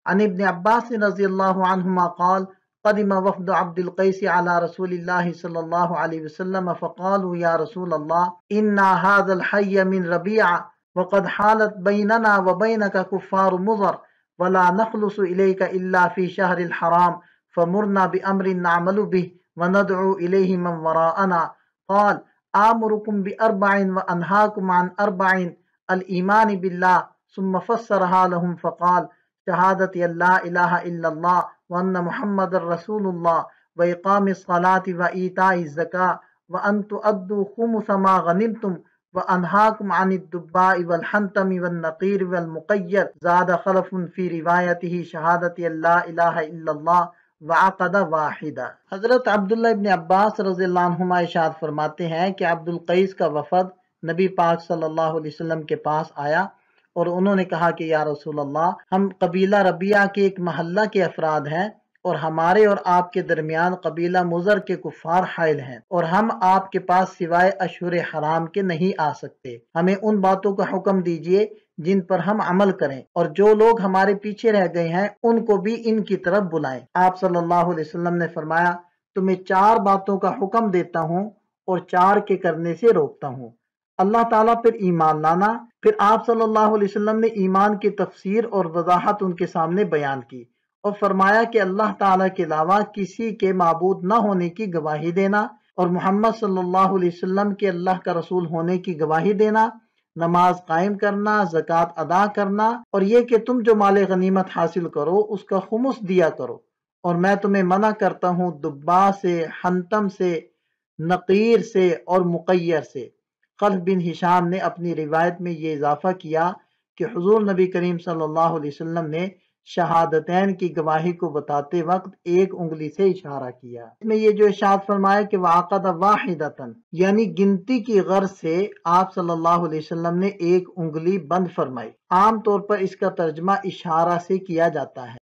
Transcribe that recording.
عن ابن عباس رضی اللہ عنہما قال قدم وفد عبد القیس على رسول اللہ صلی اللہ علیہ وسلم فقالوا یا رسول اللہ انا هذا الحي من ربیع وقد حالت بیننا وبینک کفار مضر ولا نخلص الیک الا فی شہر الحرام فمرنا بأمر نعمل به وندعو الیہ من وراءنا قال آمرکم بأربع وانہاکم عن اربع الایمان باللہ ثم فسرها لهم فقال شہادت لا الہ الا اللہ وان محمد رسول اللہ واقام الصلاة وایتاء الزکاة وان تؤدوا خمس ما غنمتم وانہاکم عن الدباء والحنتم والنقیر والمقیر زاد خلف فی روایته شہادت لا الہ الا اللہ وعقد واحدہ۔ حضرت عبداللہ ابن عباس رضی اللہ عنہما ارشاد فرماتے ہیں کہ عبد القیس کا وفد نبی پاک صلی اللہ علیہ وسلم کے پاس آیا اور انہوں نے کہا کہ یا رسول اللہ ہم قبیلہ ربیعہ کے ایک محلہ کے افراد ہیں اور ہمارے اور آپ کے درمیان قبیلہ مضر کے کفار حائل ہیں اور ہم آپ کے پاس سوائے اشہر حرام کے نہیں آ سکتے، ہمیں ان باتوں کا حکم دیجئے جن پر ہم عمل کریں اور جو لوگ ہمارے پیچھے رہ گئے ہیں ان کو بھی ان کی طرف بلائیں۔ آپ صلی اللہ علیہ وسلم نے فرمایا تمہیں 4 باتوں کا حکم دیتا ہوں اور 4 کے کرنے سے روکتا ہوں۔ اللہ تعالیٰ پر ایمان لانا۔ پھر آپ صلی اللہ علیہ وسلم نے ایمان کی تفسیر اور وضاحت ان کے سامنے بیان کی اور فرمایا کہ اللہ تعالیٰ کے علاوہ کسی کے معبود نہ ہونے کی گواہی دینا اور محمد صلی اللہ علیہ وسلم کے اللہ کا رسول ہونے کی گواہی دینا، نماز قائم کرنا، زکوٰۃ ادا کرنا، اور یہ کہ تم جو مال غنیمت حاصل کرو اس کا خمس دیا کرو، اور میں تمہیں منع کرتا ہوں دبا سے، حنتم سے، نقیر سے اور مقیر سے۔ خلف بن ہشام نے اپنی روایت میں یہ اضافہ کیا کہ حضور نبی کریم صلی اللہ علیہ وسلم نے شہادتین کی گواہی کو بتاتے وقت ایک انگلی سے اشارہ کیا۔ اس میں یہ جو ارشاد فرمایا کہ وعقد واحدۃ یعنی گنتی کی غرض سے آپ صلی اللہ علیہ وسلم نے ایک انگلی بند فرمائی۔ عام طور پر اس کا ترجمہ اشارہ سے کیا جاتا ہے۔